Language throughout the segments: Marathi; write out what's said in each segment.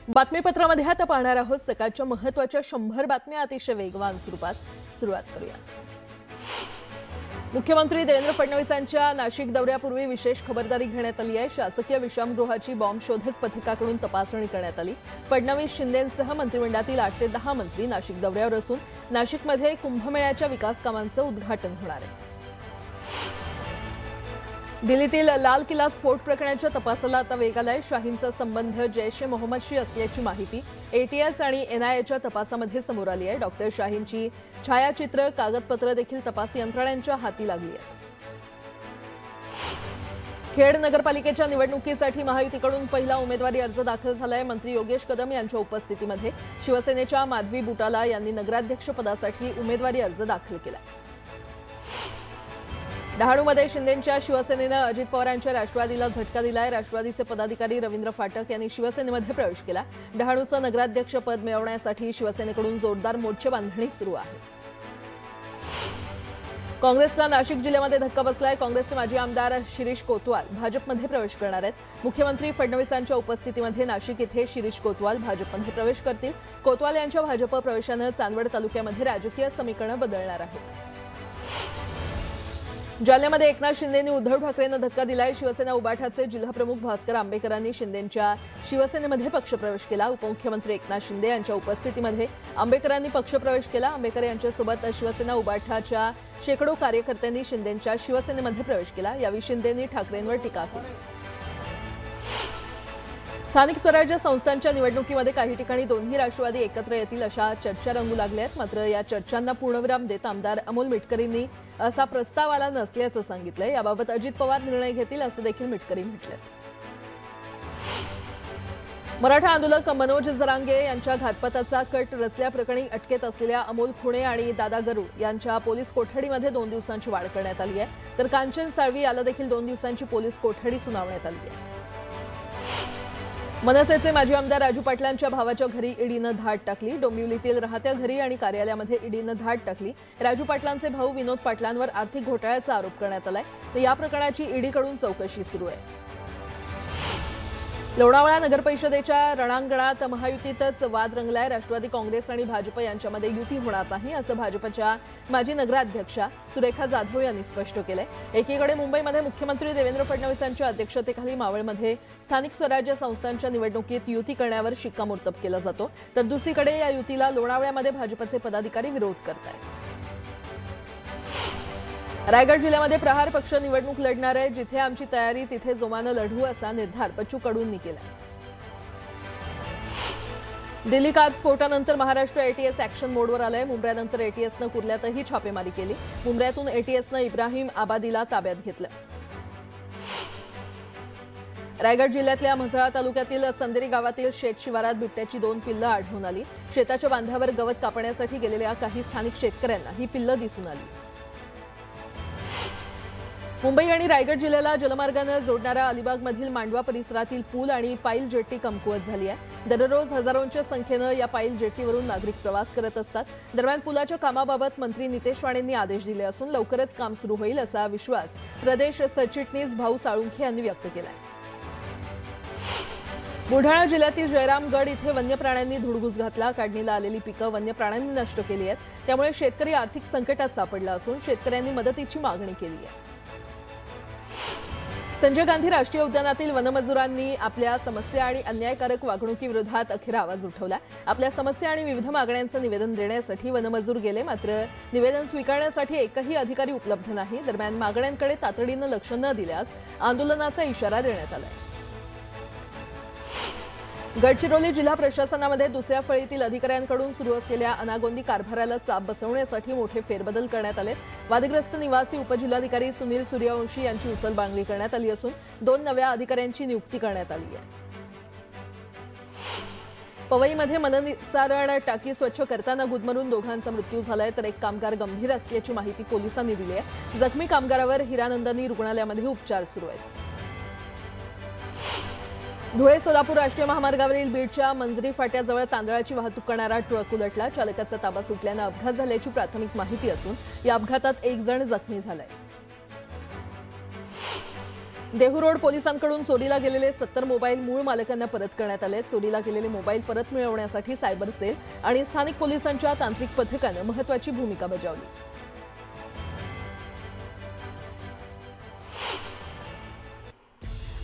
बातमीपत्रामध्ये आता पाहणार आहोत सकाळच्या महत्त्वाच्या 100 बातम्या अतिशय वेगवान स्वरूपात। सुरुवात करूया। मुख्यमंत्री देवेंद्र फडणवीसांच्या नाशिक दौऱ्यापूर्वी विशेष खबरदारी घेण्यात आली आहे। शासकीय विश्रामगृहाची बॉम्ब शोधक पथकाकडून तपासणी करण्यात आली। फडणवीस शिंदेंसह मंत्रिमंडळातील 8 ते 10 मंत्री नाशिक दौऱ्यावर असून नाशिकमध्ये कुंभमेळ्याच्या विकास कामांचं उद्घाटन होणार आहे। दिल्लीतील लाल किल्ला स्फोट प्रकरणाच्या तपासाला आता वेग आलाय। शाहींचा संबंध जैश-ए-मोहम्मदशी असल्याची माहिती एटीएस आणि एनआयएच्या तपासामध्ये समोर आली आहे। डॉक्टर शाहींची छायाचित्र, कागदपत्र देखील तपास यंत्रणांच्या हाती लागली आहेत। खेड नगरपालिकेच्या निवडणुकीसाठी महायुतीकडून पहिला उमेदवारी अर्ज दाखल झालाय। मंत्री योगेश कदम यांच्या उपस्थितीमध्ये शिवसेनेच्या माधवी बुटाला यांनी नगराध्यक्ष पदासाठी उमेदवारी अर्ज दाखल केला। डहाणूमध्ये शिंदेंच्या शिवसेनेनं अजित पवारांच्या राष्ट्रवादीला झटका दिलाय। राष्ट्रवादीचे पदाधिकारी रवींद्र फाटक यांनी शिवसेनेमध्ये प्रवेश केला। डहाणूचं नगराध्यक्ष पद मिळवण्यासाठी शिवसेनेकडून जोरदार मोर्चेबांधणी सुरू आहे। काँग्रेसला नाशिक जिल्ह्यामध्ये धक्का बसलाय। काँग्रेसचे माजी आमदार शिरीष कोतवाल भाजपमध्ये प्रवेश करणार आहेत। मुख्यमंत्री फडणवीसांच्या उपस्थितीमध्ये नाशिक इथे शिरीष कोतवाल भाजपमध्ये प्रवेश करतील। कोतवाल यांच्या भाजप प्रवेशानं चांदवड तालुक्यामध्ये राजकीय समीकरणं बदलणार आहेत। जालन्यामध्ये एकनाथ शिंदेंनी उद्धव ठाकरेंना धक्का दिलाय। शिवसेना उबाठाचे जिल्हाप्रमुख भास्कर आंबेकरांनी शिंदेंच्या शिवसेनेमध्ये पक्षप्रवेश केला। उपमुख्यमंत्री एकनाथ शिंदे यांच्या उपस्थितीमध्ये आंबेकरांनी पक्षप्रवेश केला। आंबेकर यांच्यासोबत शिवसेना उबाठाच्या शेकडो कार्यकर्त्यांनी शिंदेंच्या शिवसेनेमध्ये प्रवेश केला। यावेळी शिंदेंनी ठाकरेंवर टीका केली। स्थानिक स्वराज्य संस्थांच्या निवडणुकीमध्ये काही ठिकाणी दोन्ही राष्ट्रवादी एकत्र येतील अशा चर्चा रंगू लागल्या आहेत। मात्र या चर्चांना पूर्णविराम देत आमदार अमोल मिटकरींनी असा प्रस्ताव आला नसल्याचं सांगितलंय। याबाबत अजित पवार निर्णय घेतील असं देखील मिटकरी म्हटलंय। मराठा आंदोलक मनोज जरांगे यांच्या घातपाताचा कट रचल्याप्रकरणी अटकेत असलेल्या अमोल खुणे आणि दादा गरुड यांच्या पोलीस कोठडीमध्ये 2 दिवसांची वाढ करण्यात आली आहे। तर कांचन साळवी याला देखील 2 दिवसांची पोलीस कोठडी सुनावण्यात आली आहे। मनसेचे माजी आमदार राजू पाटलांच्या भावाच्या घरी ईडीनं धाड टाकली। डोंबिवलीतील राहत्या घरी आणि कार्यालयामध्ये ईडीनं धाड टाकली। राजू पाटलांचे भाऊ विनोद पाटलांवर आर्थिक घोटाळ्याचा आरोप करण्यात आलाय। तर या प्रकरणाची ईडीकडून चौकशी सुरू आहे। लोणावळा नगरपरिषदेच्या रणांगणात महायुतीतच वाद रंगलाय। राष्ट्रवादी काँग्रेस आणि भाजप यांच्यामध्ये युती होणार नाही असं भाजपच्या माजी नगराध्यक्षा सुरेखा जाधव यांनी स्पष्ट केलंय। एकीकडे मुंबईमध्ये मुख्यमंत्री देवेंद्र फडणवीसांच्या अध्यक्षतेखाली मावळमध्ये स्थानिक स्वराज्य संस्थांच्या निवडणुकीत युती करण्यावर शिक्कामोर्तब केला जातो, तर दुसरीकडे या युतीला लोणावळ्यामध्ये भाजपचे पदाधिकारी विरोध करतायत। रायगड जिल्ह्यामध्ये प्रहार पक्ष निवडणूक लढणार आहे। जिथे आमची तयारी तिथे जोमानं लढू असा निर्धार बच्चू कडूंनी केलाय। दिल्ली कार स्फोटानंतर महाराष्ट्र एटीएस ऍक्शन मोडवर आलंय। मुंबईनंतर एटीएसनं कुर्ल्यातही छापेमारी केली। मुंबईतून एटीएसनं इब्राहिम आबादीला ताब्यात घेतलं। रायगड जिल्ह्यातल्या म्हसळा तालुक्यातील संदेरी गावातील शेत शिवारात बिबट्याची 2 पिल्लं आढळून आली। शेताच्या बांधावर गवत कापण्यासाठी गेलेल्या काही स्थानिक शेतकऱ्यांना ही पिल्लं दिसून आली। मुंबई आणि रायगड जिल्ह्याला जलमार्गाने जोडणारा अलिबागमधील मांडवा परिसरातील पूल आणि पाईल जेट्टी कमकुवत झाली आहे। दररोज हजारोंच्या संख्येनं या पाईल जेट्टीवरून नागरिक प्रवास करत असतात। दरम्यान पुलाच्या कामाबाबत मंत्री नितेश राणेंनी आदेश दिले असून लवकरच काम सुरू होईल असा विश्वास प्रदेश सरचिटणीस भाऊ साळुंखे यांनी व्यक्त केलाय। बुलढाणा जिल्ह्यातील जयरामगड इथे वन्य प्राण्यांनी धुडगूस घातला। काढणीला आलेली पिकं वन्य प्राण्यांनी नष्ट केली आहेत। त्यामुळे शेतकरी आर्थिक संकटात सापडला असून शेतकऱ्यांनी मदतीची मागणी केली आहे। संजय गांधी राष्ट्रीय उद्यानातील वनमजुरांनी आपल्या समस्या आणि अन्यायकारक वागणुकीविरोधात अखेर आवाज उठवला। आपल्या समस्या आणि विविध मागण्यांचं निवेदन देण्यासाठी वनमजूर गेले, मात्र निवेदन स्वीकारण्यासाठी एकही अधिकारी उपलब्ध नाही। दरम्यान मागण्यांकडे तातडीनं लक्ष न दिल्यास आंदोलनाचा इशारा देण्यात आला। गडचिरोली जिल्हा प्रशासनामध्ये दुसऱ्या फळीतील अधिकाऱ्यांकडून सुरू असलेल्या अनागोंदी कारभाराला चाप बसवण्यासाठी मोठे फेरबदल करण्यात आले। वादग्रस्त निवासी उपजिल्हाधिकारी सुनील सूर्यवंशी यांची उचलबांगडी करण्यात आली असून 2 नव्या अधिकाऱ्यांची नियुक्ती करण्यात आली आहे। पवईमध्ये मननिसारण टाकी स्वच्छ करताना गुदमरून दोघांचा मृत्यू झालाय, तर एक कामगार गंभीर असल्याची माहिती पोलिसांनी दिली आहे। जखमी कामगारावर हिरानंदनी रुग्णालयामध्ये उपचार सुरू आहेत। धुळे सोलापूर राष्ट्रीय महामार्गावरील बीडच्या मंजरी फाट्याजवळ तांदळाची वाहतूक करणारा ट्रक उलटला। चालकाचा ताबा सुटल्याने अपघात झाल्याची प्राथमिक माहिती असून या अपघातात 1 जण जखमी झालाय। देहू पोलिसांकडून चोरीला गेलेले 70 मोबाईल मूळ मालकांना परत करण्यात आले। चोरीला गेलेले मोबाईल परत मिळवण्यासाठी सायबर सेल आणि स्थानिक पोलिसांच्या तांत्रिक पथकाने महत्त्वाची भूमिका बजावली।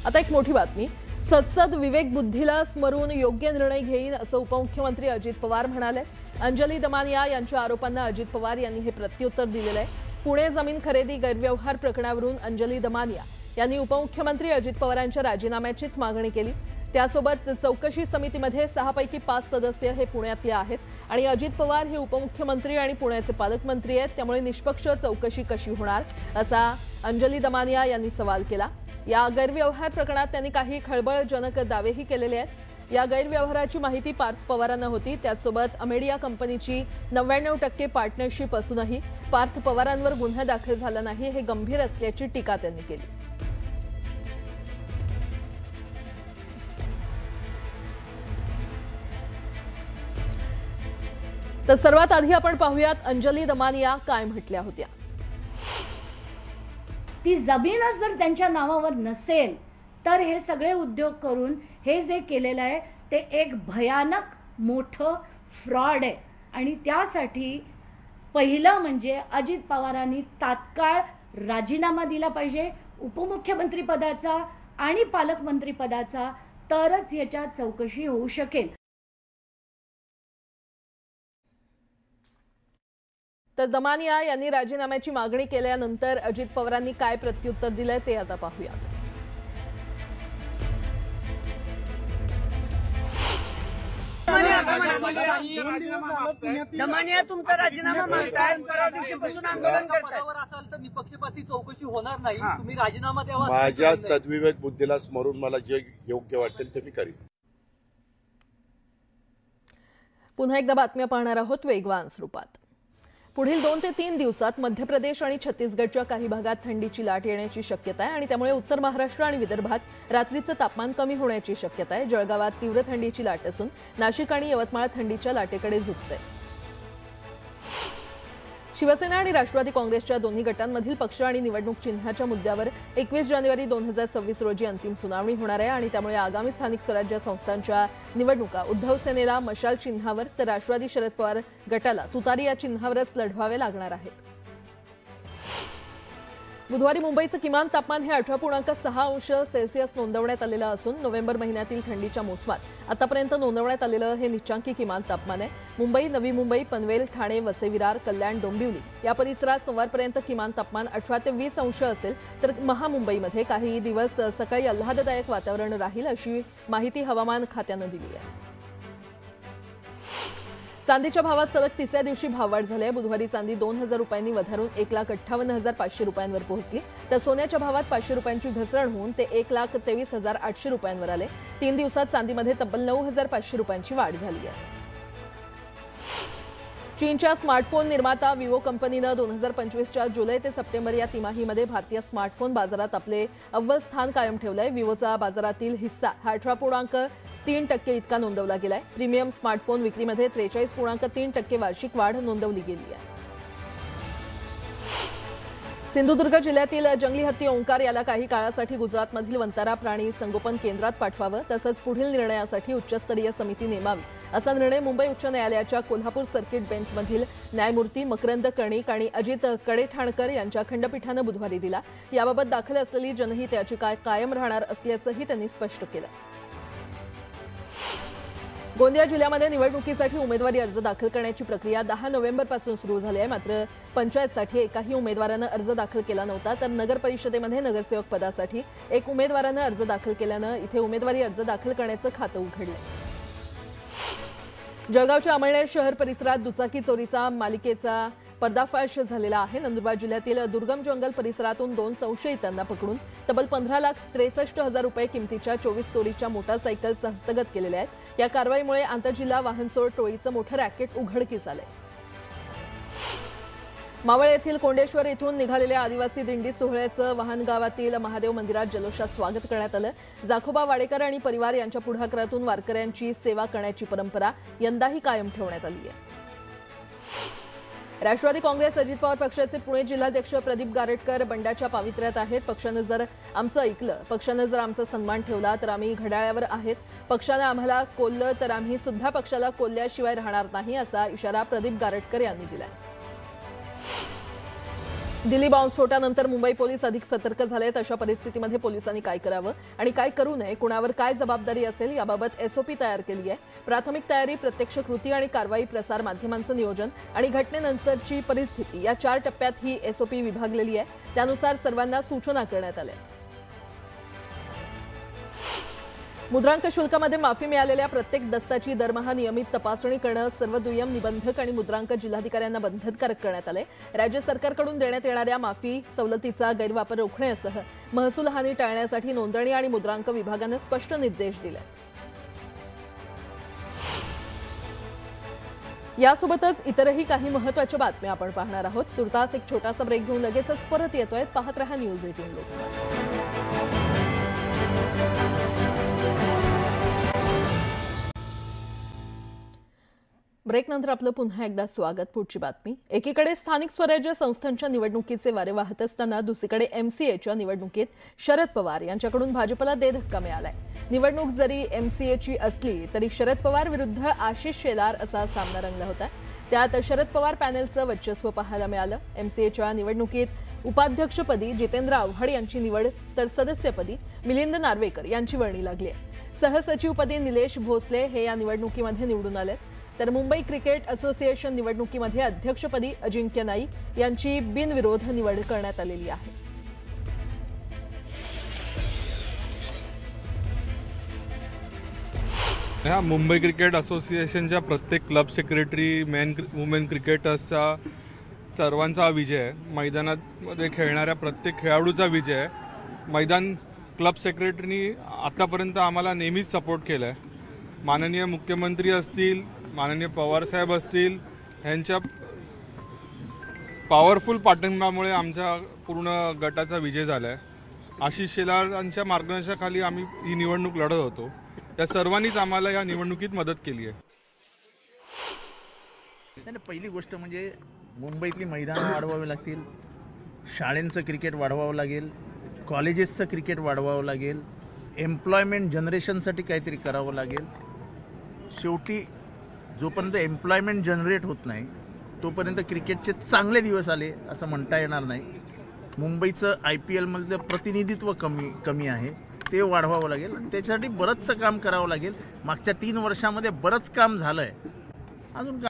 आता एक मोठी बातमी। सत्सद विवेक बुद्धीला स्मरून योग्य निर्णय घेईन असं उपमुख्यमंत्री अजित पवार म्हणाले। अंजली दमानिया यांच्या आरोपांना अजित पवार यांनी हे प्रत्युत्तर दिलेलं आहे। पुणे जमीन खरेदी गैरव्यवहार प्रकरणावरून अंजली दमानिया यांनी उपमुख्यमंत्री अजित पवारांच्या राजीनाम्याचीच मागणी केली। त्यासोबत चौकशी समितीमध्ये 6 पैकी 5 सदस्य हे पुण्यातले आहेत आणि अजित पवार हे उपमुख्यमंत्री आणि पुण्याचे पालकमंत्री आहेत, त्यामुळे निष्पक्ष चौकशी कशी होणार असा अंजली दमानिया यांनी सवाल केला। या गैरव्यवहार प्रकरणात त्यांनी काही खळबळजनक दावेही केलेले आहेत। या गैरव्यवहाराची माहिती पार्थ पवारांना होती। त्यासोबत अमेडिया कंपनीची 99% पार्टनरशिप असूनही पार्थ पवारांवर गुन्हा दाखल झाला नाही, हे गंभीर असल्याची टीका त्यांनी केली। तर सर्वात आधी आपण पाहूयात अंजली दमानिया काय म्हटल्या होत्या। ती जमीनच जर त्यांच्या नावावर नसेल तर हे सगळे उद्योग करून हे जे केलेलं आहे ते एक भयानक मोठं फ्रॉड आहे आणि त्यासाठी पहिलं म्हणजे अजित पवारांनी तात्काळ राजीनामा दिला पाहिजे उपमुख्यमंत्री पदाचा आणि पालकमंत्री पदाचा, तरच याच्या चौकशी होऊ शकेल। तर दमानिया यांनी राजीनाम्याची मागणी केल्यानंतर अजित पवारांनी काय प्रत्युत्तर दिलंय ते आता पाहूयात। दमानिया तुमचा राजीनामा मागताय, परवा दिवशीपासून आंदोलन करताय। असाल तर निपक्षपाती चौकशी होणार नाही, तुम्ही राजीनामा द्यावा। माझ्या सद्विवेक बुद्धीला स्मरून मला जे योग्य वाटेल ते मी करीन। पुन्हा एकदा बातम्या पाहणार आहोत वेगवान स्वरूपात। पुढील 2 ते 3 दिवसात मध्य प्रदेश आणि छत्तीसगडच्या काही भागात थंडीची लाट येण्याची शक्यता आहे आणि त्यामुळे उत्तर महाराष्ट्र आणि विदर्भात रात्रीचं तापमान कमी होण्याची शक्यता आहे। जळगावात तीव्र थंडीची लाट असून नाशिक आणि यवतमाळ थंडीच्या लाटेकडे झुकते। शिवसेना आणि राष्ट्रवादी काँग्रेसच्या दोन्ही गटांमधील पक्ष आणि निवडणूक चिन्हाच्या मुद्द्यावर 21 जानेवारी 2026 रोजी अंतिम सुनावणी होणार आहे आणि त्यामुळे आगामी स्थानिक स्वराज्य संस्थांच्या निवडणुका उद्धव सेनेला मशाल चिन्हावर तर राष्ट्रवादी शरद पवार गटाला तुतारी या चिन्हावरच लढवावे लागणार आहेत। बुधवारी मुंबईचं किमान तापमान हे 18.6 अंश सेल्सिअस नोंदवण्यात आलेलं असून नोव्हेंबर महिन्यातील थंडीच्या मोसमात आतापर्यंत नोंदवण्यात आलेलं हे निचांकी किमान तापमान आहे। मुंबई, नवी मुंबई, पनवेल, ठाणे, वसई विरार, कल्याण, डोंबिवली या परिसरात सोमवारपर्यंत किमान तापमान 18 ते 20 अंश असेल, तर महामुंबईमध्ये काही दिवस सकाळी आल्हाददायक वातावरण राहील अशी माहिती हवामान खात्यानं दिली आहे। चांदीच्या भावात सलग तिसऱ्या दिवशी भाववाढ झाली आहे। बुधवारी चांदी 2000 रुपयांनी वधारून 1,58,500 रुपयांवर पोहोचली, तर सोन्याच्या भावात 500 रुपयांची घसरण होऊन ते 1,23,800 रुपयांवर आले। 3 दिवसात चांदीमध्ये तब्बल 9,500 रुपयांची वाढ झाली आहे। चीनच्या स्मार्टफोन निर्माता विवो कंपनीनं 2025च्या जुलै ते सप्टेंबर या तिमाहीमध्ये भारतीय स्मार्टफोन बाजारात आपले अव्वल स्थान कायम ठेवलंय। विवोचा बाजारातील हिस्सा हा 18.3% इतका नोंदवला गेलाय। प्रीमियम स्मार्टफोन विक्रीमध्ये 43.3% वार्षिक वाढ नोंदवली गेली आहे। सिंधुदुर्ग जिल्ह्यातील जंगली हत्ती ओंकार याला काही काळासाठी गुजरातमधील वंतारा प्राणी संगोपन केंद्रात पाठवावं तसंच पुढील निर्णयासाठी उच्चस्तरीय समिती नेमावी असा निर्णय मुंबई उच्च न्यायालयाच्या कोल्हापूर सर्किट बेंचमधील न्यायमूर्ती मकरंद कर्णिक आणि अजित कडेठाणकर यांच्या खंडपीठानं बुधवारी दिला। याबाबत दाखल असलेली जनहित याचिका कायम राहणार असल्याचंही त्यांनी स्पष्ट केलं। गोंदिया जिल्ह्यामध्ये निवडणुकीसाठी उमेदवारी अर्ज दाखल करण्याची प्रक्रिया 10 नोव्हेंबरपासून सुरू झाली आहे। मात्र पंचायतसाठी एकाही उमेदवारानं अर्ज दाखल केला नव्हता, तर नगर परिषदेमध्ये नगरसेवक पदासाठी एक उमेदवारानं अर्ज दाखल केल्यानं इथे उमेदवारी अर्ज दाखल करण्याचं खातं उघडलं। जळगावच्या अमळनेर शहर परिसरात दुचाकी चोरीचा मालिकेचा पर्दाफाश झालेला आहे। नंदुरबार जिल्ह्यातील दुर्गम जंगल परिसरातून 2 संशयितांना पकडून तब्बल 15,63,000 रुपये किमतीच्या 24 चोरीच्या मोटारसायकल्स हस्तगत केलेल्या आहेत। या कारवाईमुळे आंतरजिल्हा वाहनचोर टोळीचं मोठं रॅकेट उघडकीस आलंय। मावळ येथील कोंडेश्वर येथून निघालेल्या आदिवासी दिंडी सोहळ्याचं वाहन गावातील महादेव मंदिरात जल्लोषात स्वागत करण्यात आलं। जाखोबा वाडेकर आणि परिवार यांच्या पुढाकारातून वारकऱ्यांची सेवा करण्याची परंपरा यंदाही कायम ठेवण्यात आली आहे। राष्ट्रवादी काँग्रेस अजित पवार पक्षाचे पुणे जिल्हाध्यक्ष प्रदीप गारटकर बंडाच्या पावित्र्यात आहेत. पक्षानं जर आमचं ऐकलं, पक्षानं जर आमचा सन्मान ठेवला तर आम्ही घड्याळावर आहेत. पक्षानं आम्हाला कोल्लं तर आम्ही सुद्धा पक्षाला कोल्ल्याशिवाय राहणार नाही, असा इशारा प्रदीप गारटकर यांनी दिलाय. दिल्ली बॉम्बस्फोटानंतर मुंबई पोलीस अधिक सतर्क झालेत. अशा परिस्थितीमध्ये पोलिसांनी काय करावं आणि काय करू नये, कुणावर काय जबाबदारी असेल याबाबत एसओपी तयार केली आहे. प्राथमिक तयारी, प्रत्यक्ष कृती आणि कारवाई, प्रसार माध्यमांचं नियोजन आणि घटनेनंतरची परिस्थिती या 4 टप्प्यात ही एसओपी विभागलेली आहे. त्यानुसार सर्वांना सूचना करण्यात आल्या. मुद्रांक शुल्कामध्ये माफी मिळालेल्या प्रत्येक दस्ताची दरमहा नियमित तपासणी करणं सर्व दुय्यम निबंधक आणि मुद्रांक जिल्हाधिकाऱ्यांना बंधनकारक करण्यात आले. राज्य सरकारकडून देण्यात येणाऱ्या माफी सवलतीचा गैरवापर रोखण्यासह महसूल हानी टाळण्यासाठी नोंदणी आणि मुद्रांक विभागानं स्पष्ट निर्देश दिले. यासोबतच इतरही काही महत्त्वाच्या बातम्या आपण पाहणार आहोत. तुर्तास एक छोटासा ब्रेक घेऊन लगेचच परत येतोय. पाहत रहा न्यूज 18 लोकमत. ब्रेकनंतर आपलं पुन्हा एकदा स्वागत. पुढची बातमी. एकीकडे स्थानिक स्वराज्य संस्थांच्या निवडणुकीचे वारे वाहत असताना दुसरीकडे एमसीएच्या निवडणुकीत शरद पवार यांच्याकडून भाजपला धक्का मिळालाय. निवडणूक जरी एमसीएची असली तरी शरद पवार विरुद्ध आशिष शेलार असा सामना रंगला होता. त्यात शरद पवार पॅनेलचं वर्चस्व पाहायला मिळालं. एमसीएच्या निवडणुकीत उपाध्यक्षपदी जितेंद्र आव्हाड यांची निवड तर सदस्यपदी मिलिंद नार्वेकर यांची वर्णी लागली आहे. सहसचिवपदी निलेश भोसले हे या निवडणुकीमध्ये निवडून आले. तर मुंबई क्रिकेट असोसिएशन निवडणुकीमध्ये अध्यक्षपदी अजिंक्य नाईक यांची बिनविरोध निवड करण्यात आलेली आहे. ह्या मुंबई क्रिकेट असोसिएशनच्या प्रत्येक क्लब सेक्रेटरी, वुमेन क्रिकेटर्सचा सर्वांचा विजय आहे. मैदानामध्ये खेळणाऱ्या प्रत्येक खेळाडूचा विजय आहे. मैदान क्लब सेक्रेटरीनी आतापर्यंत आम्हाला नेहमीच सपोर्ट केला आहे. माननीय मुख्यमंत्री असतील, माननीय पवारसाहेब असतील, यांच्या पॉवरफुल पाठिंब्यामुळे आमच्या पूर्ण गटाचा विजय झाला आहे. आशिष शेलारांच्या मार्गदर्शनाखाली आम्ही ही निवडणूक लढत होतो. या सर्वांनीच आम्हाला या निवडणुकीत मदत केली आहे. पहिली गोष्ट म्हणजे मुंबईतली मैदानं वाढवावी लागतील, शाळेंचं क्रिकेट वाढवावं लागेल, कॉलेजेसचं क्रिकेट वाढवावं लागेल, एम्प्लॉयमेंट जनरेशनसाठी काहीतरी करावं लागेल. शेवटी जोपर्यंत एम्प्लॉयमेंट जनरेट होत नाही तोपर्यंत क्रिकेटचे चांगले दिवस आले असं म्हणता येणार नाही. मुंबईचं IPL मधलं प्रतिनिधित्व कमी आहे, ते वाढवावं लागेल आणि त्याच्यासाठी बरंचसं काम करावं लागेल. मागच्या 3 वर्षामध्ये बरंच काम झालं आहे, अजून